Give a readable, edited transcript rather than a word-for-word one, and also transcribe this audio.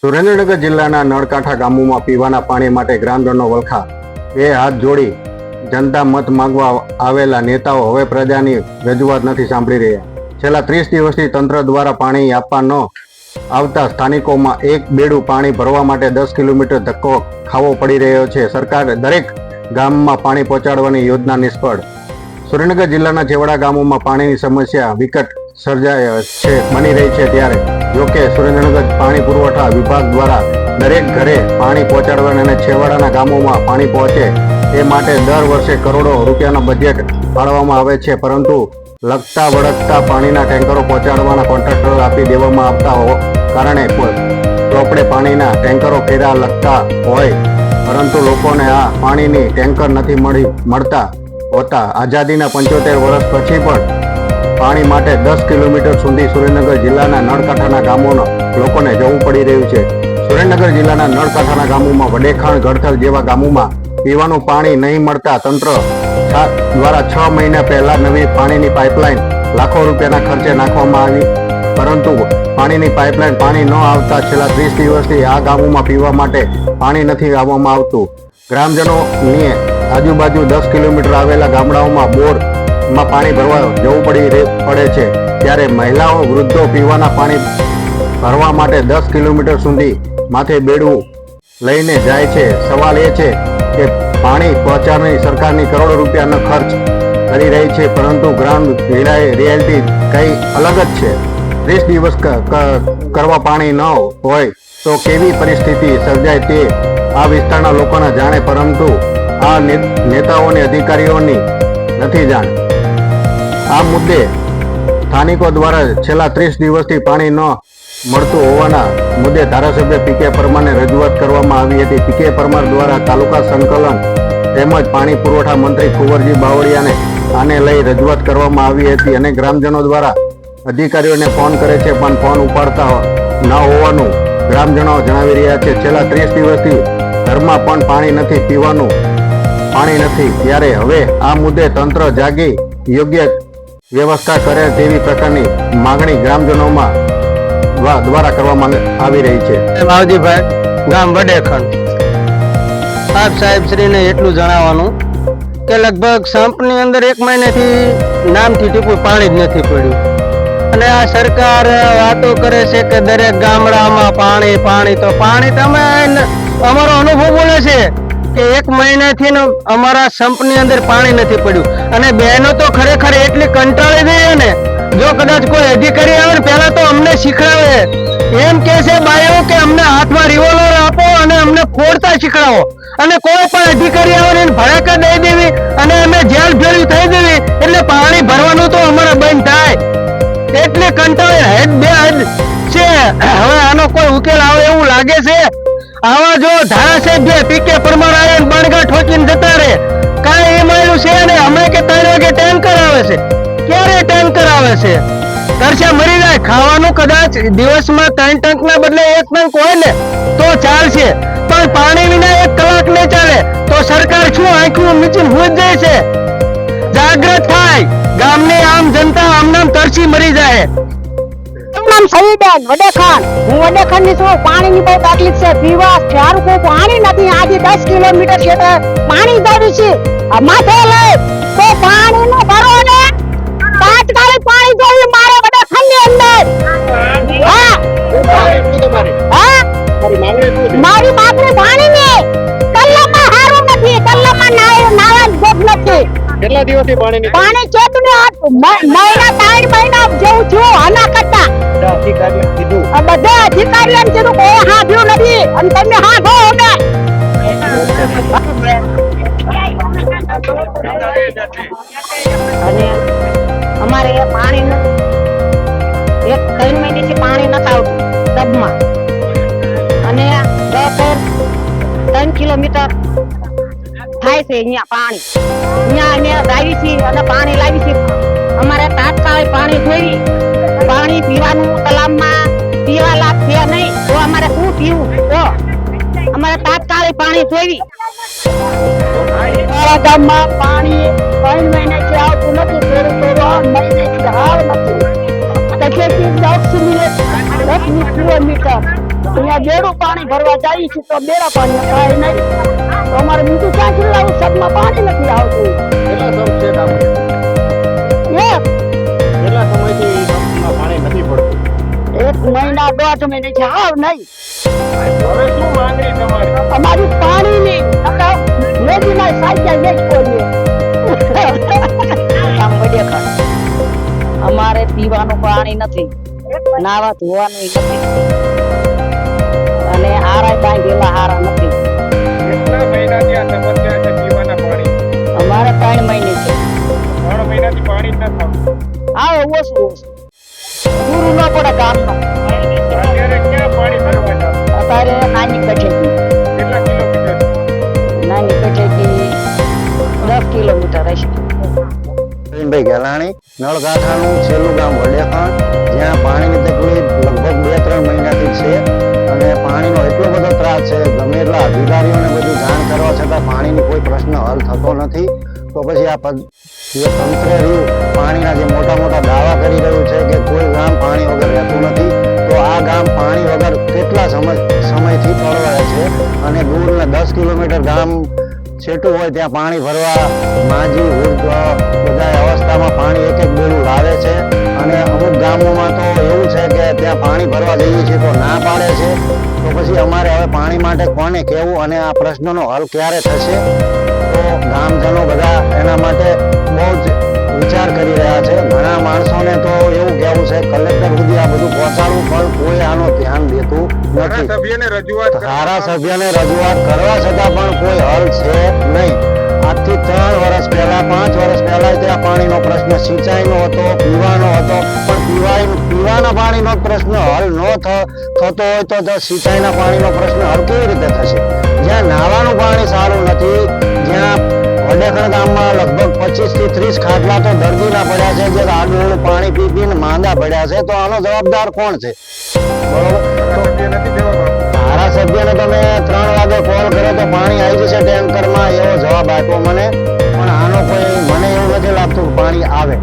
સુરેન્દ્રનગર જિલ્લાના નળકાંઠા ગામોમાં પીવાના પાણી માટે ગ્રામજનો વલખા બે હાથ જોડી જનતા મત માંગવા આવેલા નેતાઓ હવે પ્રજાની રજૂઆત નથી સાંભળી રહ્યા. છેલ્લા 30 દિવસથી તંત્ર દ્વારા પાણી આપવા ન આવતા સ્થાનિકોમાં એક બેડું પાણી ભરવા માટે 10 કિલોમીટર ધક્કો ખાવો પડી રહ્યો છે. સરકાર દરેક ગામમાં પાણી પહોંચાડવાની યોજના નિષ્ફળ. સુરેન્દ્રનગર જિલ્લાના છેવાડા ગામોમાં પાણીની સમસ્યા વિકટ સર્જાય છે બની રહી છે. ત્યારે જોકે સુરેન્દ્રનગર પાણી પુરવઠા વિભાગ દ્વારા દરેક ઘરે પાણી પહોંચાડવાના અને છેવાડાના ગામોમાં પાણી પહોંચે એ માટે દર વર્ષે કરોડો રૂપિયાના બજેટ ફાળવવામાં આવે છે, પરંતુ લગતા વળગતા પાણીના ટેન્કરો પહોંચાડવાના કોન્ટ્રાક્ટર આપી દેવામાં આવતા કારણે ચોપડે પાણીના ટેન્કરો ફેરા લગતા હોય, પરંતુ લોકોને આ પાણીની ટેન્કર નથી મળતા હોતા. આઝાદીના 75 વર્ષ પછી પણ પાણી માટે 10 કિલોમીટર સુધી સુરેન્દ્રનગર જિલ્લાના નળકાંઠાના ગામોના લોકોને જવું પડી રહ્યું છે. સુરેન્દ્રનગર જિલ્લાના નળકાંઠાના ગામોમાં વડેખાણ, ગળથલ જેવા ગામોમાં પીવાનું પાણી નહીં મળતા તંત્ર દ્વારા 6 મહિના પહેલા નવી પાણીની પાઇપલાઇન લાખો રૂપિયાના ખર્ચે નાખવામાં આવી, પરંતુ પાણીની પાઇપલાઇન પાણી ન આવતા છેલ્લા 30 દિવસથી આ ગામોમાં પીવા માટે પાણી નથી આવવામાં આવતું. ગ્રામજનોની આજુબાજુ 10 કિલોમીટર આવેલા ગામડાઓમાં બોરમાં પાણી ભરવા જવું પડે છે. ત્યારે મહિલાઓ, વૃદ્ધો પીવાના પાણી ભરવા માટે 10 કિલોમીટર સુધી માથે બેડવું લઈને જાય છે. સવાલ એ છે કે પાણી પહોંચાડવાની સરકારની કરોડો રૂપિયાનો ખર્ચ કરી રહી છે, પરંતુ ગ્રાઉન્ડ રિયાલિટી કંઈ અલગ જ છે. 30 દિવસ કરવા પાણી ન હોય તો કેવી પરિસ્થિતિ સર્જાય તે આ વિસ્તારના લોકોને જાણે, પરંતુ આ નેતાઓને અધિકારીઓની નથી જાણ. આ મુદ્દે સ્થાનિકો દ્વારા છેલ્લા 30 દિવસથી પાણી ન મળતું હોવાના મુદ્દે ધારાસભ્ય પી.કે. પરમારને રજૂઆત કરવામાં આવી હતી. પી.કે. પરમાર દ્વારા તાલુકા સંકલન તેમજ પાણી પુરવઠા મંત્રી કુંવરજી બાવળિયાને આને લઈ રજૂઆત કરવામાં આવી હતી, અને ગ્રામજનો દ્વારા અધિકારીઓને ફોન કરે છે પણ ફોન ઉપાડતા ન હોવાનું ગ્રામજનો જણાવી રહ્યા છે. છેલ્લા 30 દિવસથી ઘરમાં પણ પાણી નથી, પીવાનું પાણી નથી. ત્યારે હવે આ મુદ્દે તંત્ર જાગી યોગ્ય વ્યવસ્થા કરે તેવી પ્રકારની માગણી ગ્રામજનોમાં દ્વારા કરવામાં આવી રહી છે. માવજીભાઈ, ગામ વડેખણ. આપ સાહેબ શ્રીને એટલું જણાવવાનું કે લગભગ સંપની અંદર 1 મહિનાથી નામથી ટીપું પાણી જ નથી પડ્યું, અને આ સરકાર વાતો કરે છે કે દરેક ગામડામાં પાણી પાણી. તો પાણી તમે અમારો અનુભવ બોલે છે કે 1 મહિનાથી અમારા સંપની અંદર પાણી નથી પડ્યું, અને બહેનો તો ખરેખર એટલી કંટાળી ગઈ ને, જો કદાચ કોઈ અધિકારી આવે ને પહેલા તો અમને શીખડાવે, એમ કે છે બાયો કે અમને હાથમાં રિવોલ્વર આપો અને અમને ફોડતા શીખડાવો, અને કોઈ પણ અધિકારી આવે ને ભડાકા દઈ દેવી અને અમે જેલ ભેળી થઈ દેવી એટલે પાણી ભરવાનું તો અમારે બંધ થાય. એટલે કંટાળે હેડ બે હદ છે. હવે આનો કોઈ ઉકેલ આવે એવું લાગે છે? આવા જો ધારાસભ્ય પી.કે. પરમાર આવે ને બણગા ઠોકીને જતા રહે, કાંઈ એ માયલું છે ને. અમે કે 3 વાગે ટેન્કર આવે છે, ક્યારે ટેન્કર આવે છે? તરસ્યા મરી જાય. ખાવાનું કદાચ દિવસમાં 3 ટંકના બદલે 1 ટંક હોય ને તો ચાલશે, પણ પાણી વિના 1 કલાક નહીં ચાલે. તો સરકાર શું આંખું મીચીને ભૂજ જાય છે? જાગૃત થાય. ગામની આમ જનતા આમનામ તરસી મરી જાય. નામ સવીબેન, વડેખાણ. હું વડેખાણ ની છું. પાણીની બહુ તકલીફ છે. પીવા સારું કોઈ પાણી નથી. આજે 10 કિલોમીટર છે પાણી દોડ્યું છે. માથે લઈ તો પાણી નું ભરો ને તાત્કાલિક પાણી જોઈએ મારે વડેખાણ ની અંદર. મારી માગણી પાણી ની. કલ્લામાં હારું નથી, કલ્લામાં નાવા ભોગ નથી. કેટલા દિવસથી પાણી પાણી ચેતું ને મહિના 3 મહિના જેવું છું. આના કરતા બધા અધિકારીઓ કીધું કોઈ હાંભ્યું નથી, અને તમે હાંભો ને. અને અમારે પાણી 3 મહિનાથી પાણી નથી આવતું ડબમાં, અને 3 કિલોમીટર થાય છે અહીંયા પાણી. અહીંયા અમે લાવી છીએ અને પાણી લાવી છીએ. અમારે તાત્કાલિક પાણી જોઈએ. પાણી પીવાનું તલાવમાં પીવા લાગ છે નહીં, તો અમારે શું પીવું? તો અમારે તાત્કાલિક પાણી જોઈએ. મારા ગામમાં પાણી 3 મહિનાથી આવતું નથી. થોડું મહિનાથી હાવ નથી. 10 કિલોમીટર અહીંયા જેડું પાણી ભરવા જાય છે તો બેડા પાણી થાય નહીં તો અમારે બીજું ક્યાંથી લાવું સબમાં પાણી નથી આવતું કેટલા સમય છે ગામમાં? કેટલા સમયથી ગામમાં પાણી નથી પડતું? એક મહિના 1.5 મહિને છે આવ નહીં હવે શું માંગણી તમારી? અમારી પાણીની નદીના સાચા જ કોઈએ અમારે પીવાનું પાણી નથી નાવા ધોવાનું નથી અને હારા બાંધેલા હારા નથી કેટલા મહિનાથી આ સમસ્યા છે પીવાના પાણી? અમારે 3 મહિને છે 3 મહિનાથી પાણી જ ન થતું. આવે ઓછું પૂરું ન પડે ગામનું અત્યારે ક્યાં પાણી ભરવા જાવ? અત્યારે નાની કઠેથી કેટલા કિલોમીટર? નાની કઠેથી 10 કિલોમીટર હશે ભાઈ ગેલાણી નળકાંઠાનું છેલ્લું ગામ વડેખણ જ્યાં પાણીની તકલીફ લગભગ 2-3 મહિનાથી છે અને પાણીનો એટલો બધો ત્રાસ છે ગમે એટલા અધિકારીઓને બધું જાણ કરવા છતાં પાણીની કોઈ પ્રશ્ન હલ થતો નથી તો પછી આ જે તંત્ર રહ્યું પાણીના જે મોટા મોટા દાવા કરી રહ્યું છે કે કોઈ ગામ પાણી વગર રહેતું નથી તો આ ગામ પાણી વગર કેટલા સમયથી તળવાય છે અને દૂરના 10 કિલોમીટર ગામ છેટું હોય ત્યાં પાણી ભરવા માજી બધા અવસ્થામાં પાણી એક બેડું લાવે છે અને અમુક ગામોમાં તો એવું છે કે ત્યાં પાણી ભરવા જઈએ છીએ તો ના પાડે છે તો પછી અમારે હવે પાણી માટે કોને કહેવું અને આ પ્રશ્નનો હલ ક્યારે થશે તો ગામજનો બધા એના માટે બહુ જ વિચાર કરી રહ્યા છે ઘણા માણસોને તો એવું કહેવું છે કલેક્ટર સુધી આ બધું પહોંચાડવું પણ કોઈ આનો ધ્યાન દેતું નથી ધારાસભ્યને રજૂઆત કરવા છતાં પણ કોઈ હલ છે નહીં આજથી 3 વર્ષ પહેલા 5 વર્ષ પહેલા ત્યાં પાણીનો પ્રશ્ન સિંચાઈનો હતો પીવાનો હતો પણ પીવાના પાણીનો પ્રશ્ન હલ ન થતો હોય તો સિંચાઈના પાણીનો પ્રશ્ન હલ કેવી રીતે થશે જ્યાં નાવાનું પાણી સારું નથી જ્યાં વડેખણ ગામમાં લગભગ 25 થી 30 ખાટલા તો દર્દીના પડ્યા છે જે આડું પાણી પી પીને માંદા પડ્યા છે તો આનો જવાબદાર કોણ છે બરોબર ધારાસભ્યને તમે 3 વાગે કોલ કર્યો તો પાણી આવી જશે ટેન્કરમાં એવો જવાબ આપ્યો મને પણ આનો કોઈ મને એવું નથી લાગતું પાણી આવે